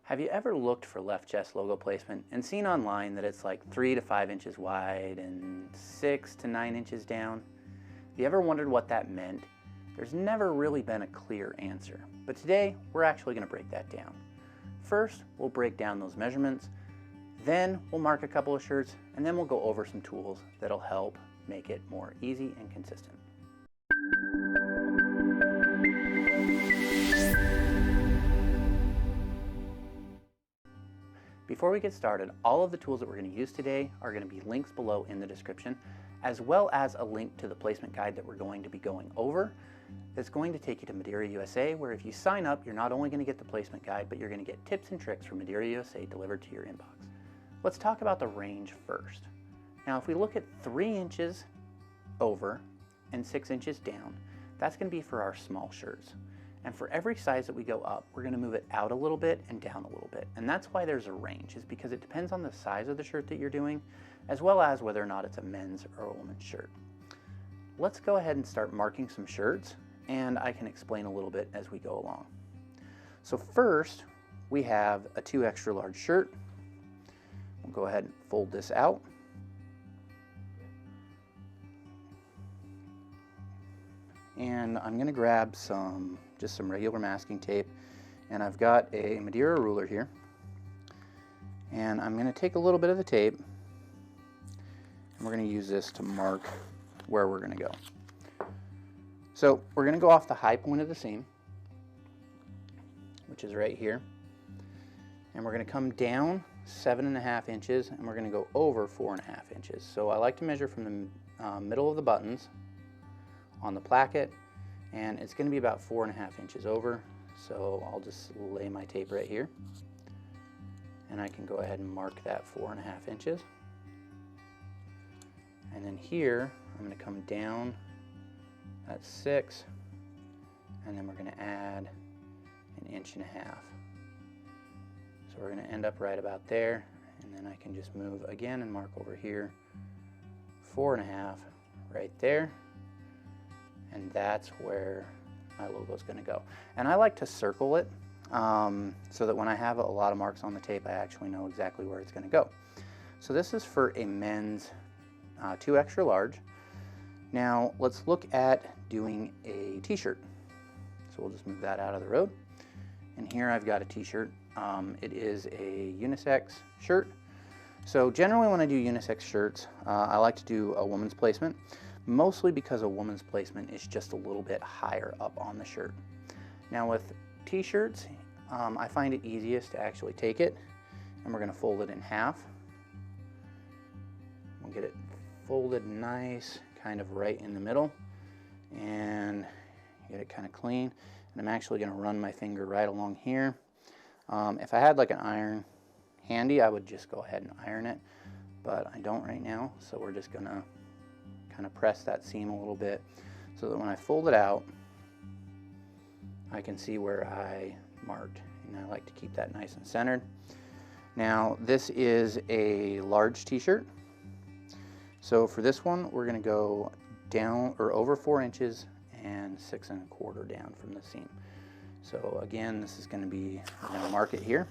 Have you ever looked for left chest logo placement and seen online that it's like 3 to 5 inches wide and 6 to 9 inches down? Have you ever wondered what that meant? There's never really been a clear answer, but today we're actually going to break that down. First, we'll break down those measurements, then we'll mark a couple of shirts, and then we'll go over some tools that'll help make it more easy and consistent. Before we get started, all of the tools that we're going to use today are going to be links below in the description, as well as a link to the placement guide that we're going to be going over. That's going to take you to Madeira USA, where if you sign up, you're not only going to get the placement guide, but you're going to get tips and tricks from Madeira USA delivered to your inbox. Let's talk about the range first. Now, if we look at 3 inches over and 6 inches down, that's going to be for our small shirts. And for every size that we go up, we're going to move it out a little bit and down a little bit. And that's why there's a range, is because it depends on the size of the shirt that you're doing, as well as whether or not it's a men's or a woman's shirt. Let's go ahead and start marking some shirts, and I can explain a little bit as we go along. So first, we have a 2 extra large shirt. We'll go ahead and fold this out. And I'm going to grab just some regular masking tape, and I've got a Madeira Ruler here, and I'm going to take a little bit of the tape and we're going to use this to mark where we're going to go. So we're going to go off the high point of the seam, which is right here, and we're going to come down 7.5 inches, and we're going to go over 4.5 inches. So I like to measure from the middle of the buttons on the placket, and it's going to be about 4.5 inches over. So I'll just lay my tape right here, and I can go ahead and mark that 4.5 inches. And then here I'm going to come down at 6, and then we're going to add 1.5 inches. So we're going to end up right about there, and then I can just move again and mark over here 4.5 right there. And that's where my logo is going to go. And I like to circle it so that when I have a lot of marks on the tape, I actually know exactly where it's going to go. So this is for a men's 2 extra large. Now let's look at doing a t-shirt. So we'll just move that out of the road. And here I've got a t-shirt. It is a unisex shirt. So generally when I do unisex shirts, I like to do a woman's placement, mostly because a woman's placement is just a little bit higher up on the shirt. Now with t-shirts, I find it easiest to actually take it, and we're going to fold it in half. We'll get it folded nice, kind of right in the middle, and get it kind of clean. And I'm actually going to run my finger right along here. If I had like an iron handy, I would just go ahead and iron it, but I don't right now, so we're just going to kind of press that seam a little bit so that when I fold it out, I can see where I marked, and I like to keep that nice and centered. Now this is a large t-shirt, so for this one we're going to go down or over 4 inches and 6 1/4 down from the seam. So again, this is going to be, we're going to mark it here,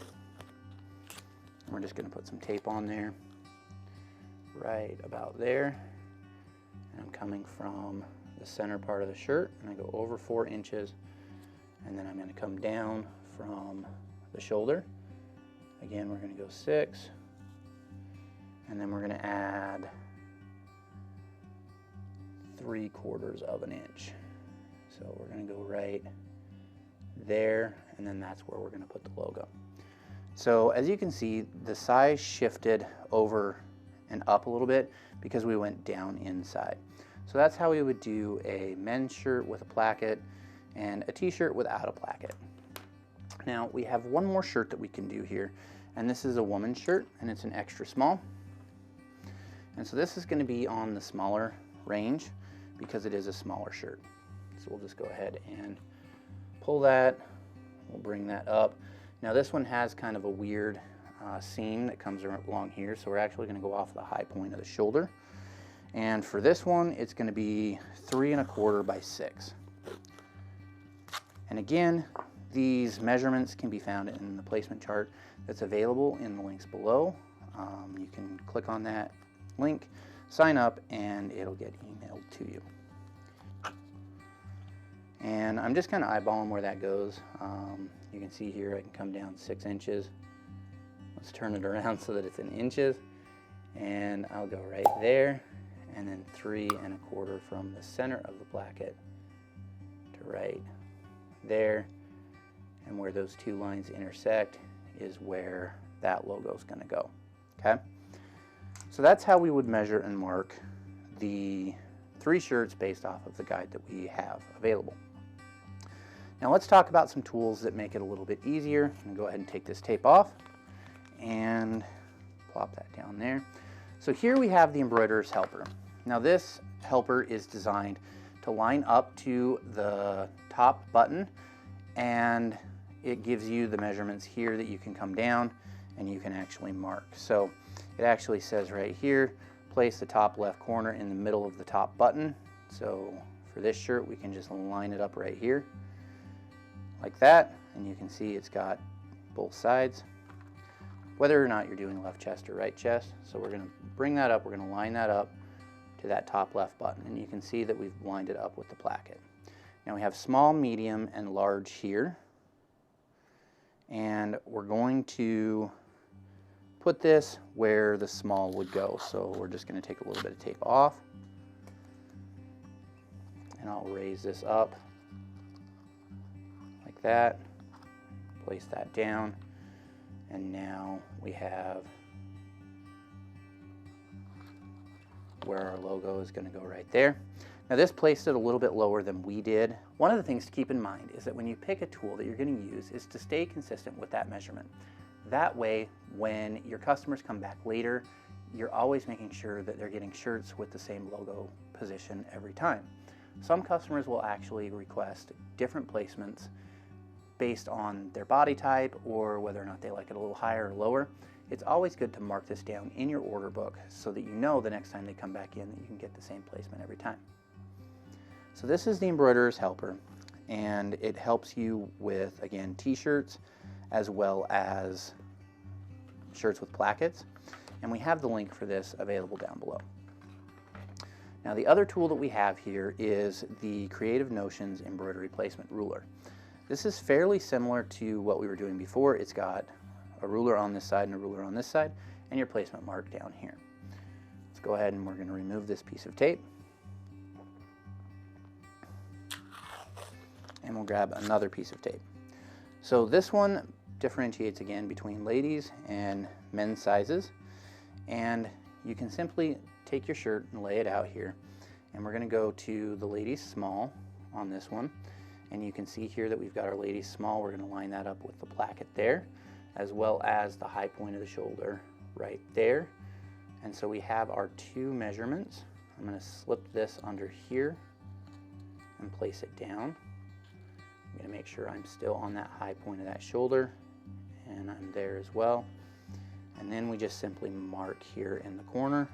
and we're just going to put some tape on there right about there. And I'm coming from the center part of the shirt, and I go over 4 inches, and then I'm going to come down from the shoulder. Again, we're going to go 6, and then we're going to add 3/4 inch. So we're going to go right there, and then that's where we're going to put the logo. So as you can see, the size shifted over and up a little bit because we went down inside. So that's how we would do a men's shirt with a placket and a t-shirt without a placket. Now we have one more shirt that we can do here, and this is a woman's shirt, and it's an extra small. And so this is going to be on the smaller range because it is a smaller shirt. So we'll just go ahead and pull that. We'll bring that up. Now this one has kind of a weird seam that comes along here, so we're actually going to go off the high point of the shoulder. And for this one, it's going to be 3 1/4 by 6. And again, These measurements can be found in the placement chart that's available in the links below. You can click on that link, sign up, and it'll get emailed to you. And I'm just kind of eyeballing where that goes. You can see here I can come down 6 inches. Let's turn it around so that it's in inches. And I'll go right there, and then 3 1/4 from the center of the placket to right there. And where those two lines intersect is where that logo is going to go. Okay? So that's how we would measure and mark the 3 shirts based off of the guide that we have available. Now let's talk about some tools that make it a little bit easier. I'm going to go ahead and take this tape off and plop that down there. So here we have the embroiderer's helper. Now this helper is designed to line up to the top button, and it gives you the measurements here that you can come down and you can actually mark. So it actually says right here, place the top left corner in the middle of the top button. So for this shirt, we can just line it up right here like that, and you can see it's got both sides, whether or not you're doing left chest or right chest. So we're going to bring that up, we're going to line that up to that top left button, and you can see that we've lined it up with the placket. Now we have small, medium, and large here, and we're going to put this where the small would go. So we're just going to take a little bit of tape off, and I'll raise this up like that, place that down, and now we have where our logo is going to go right there. Now this placed it a little bit lower than we did. One of the things to keep in mind is that when you pick a tool that you're going to use is to stay consistent with that measurement. That way, when your customers come back later, you're always making sure that they're getting shirts with the same logo position every time. Some customers will actually request different placements based on their body type or whether or not they like it a little higher or lower. It's always good to mark this down in your order book so that you know the next time they come back in that you can get the same placement every time. So this is the embroiderer's helper, and it helps you with, again, t-shirts as well as shirts with plackets, and we have the link for this available down below. Now the other tool that we have here is the Creative Notions Embroidery Placement Ruler. This is fairly similar to what we were doing before. It's got a ruler on this side and a ruler on this side, and your placement mark down here. Let's go ahead and we're going to remove this piece of tape, and we'll grab another piece of tape. So this one differentiates again between ladies and men's sizes, and you can simply take your shirt and lay it out here, and we're going to go to the ladies small on this one, and you can see here that we've got our ladies small. We're going to line that up with the placket there, as well as the high point of the shoulder right there. And so we have our 2 measurements. I'm going to slip this under here and place it down. I'm going to make sure I'm still on that high point of that shoulder, and I'm there as well. And then we just simply mark here in the corner,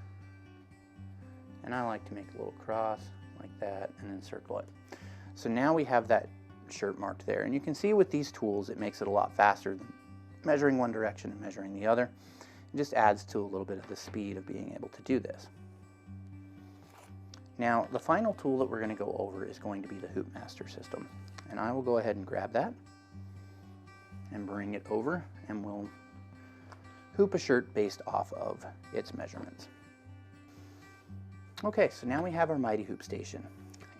and I like to make a little cross like that and then circle it. So now we have that shirt marked there, and you can see with these tools it makes it a lot faster than measuring one direction and measuring the other. It just adds to a little bit of the speed of being able to do this. Now the final tool that we're going to go over is going to be the Hoopmaster System, and I will go ahead and grab that and bring it over, and we'll hoop a shirt based off of its measurements. Okay, so now we have our Mighty Hoop Station,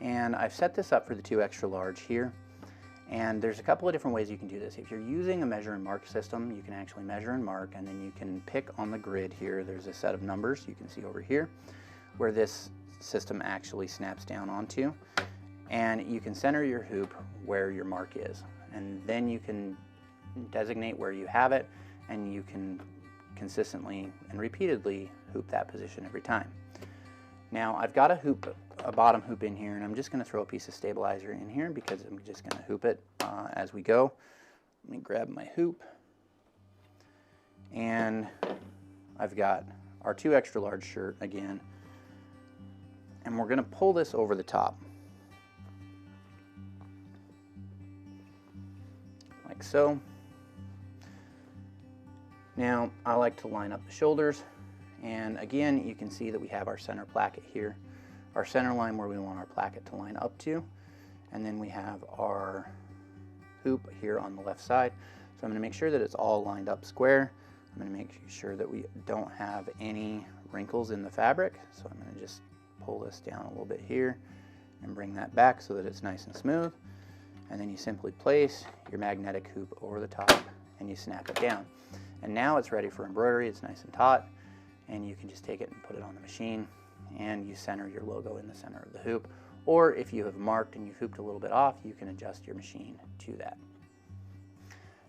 and I've set this up for the 2 extra large here, and there's a couple of different ways you can do this. If you're using a measure and mark system, you can actually measure and mark, and then you can pick on the grid here. There's a set of numbers you can see over here where this system actually snaps down onto, and you can center your hoop where your mark is, and then you can designate where you have it, and you can consistently and repeatedly hoop that position every time. Now I've got a bottom hoop in here, and I'm just going to throw a piece of stabilizer in here because I'm just going to hoop it as we go. Let me grab my hoop, and I've got our 2 extra large shirt again, and we're going to pull this over the top like so. Now I like to line up the shoulders, and again you can see that we have our center placket here, our center line where we want our placket to line up to, and then we have our hoop here on the left side. So I'm going to make sure that it's all lined up square. I'm going to make sure that we don't have any wrinkles in the fabric, so I'm going to just pull this down a little bit here and bring that back so that it's nice and smooth, and then you simply place your magnetic hoop over the top and you snap it down. And now it's ready for embroidery. It's nice and taut, and you can just take it and put it on the machine, and you center your logo in the center of the hoop. Or if you have marked and you've hooped a little bit off, you can adjust your machine to that.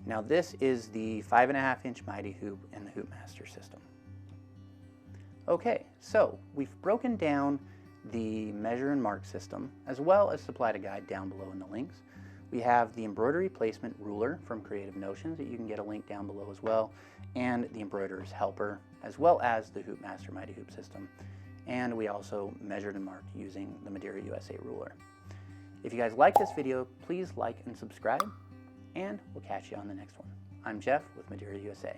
Now this is the 5.5-inch Mighty hoop in the Hoopmaster system. Okay, so we've broken down the measure and mark system, as well as supplied a guide down below in the links. We have the embroidery placement ruler from Creative Notions that you can get a link down below as well, and the embroiderer's helper, as well as the Hoopmaster Mighty Hoop system. And we also measured and marked using the Madeira USA ruler. If you guys like this video, please like and subscribe, and we'll catch you on the next one. I'm Jeff with Madeira USA.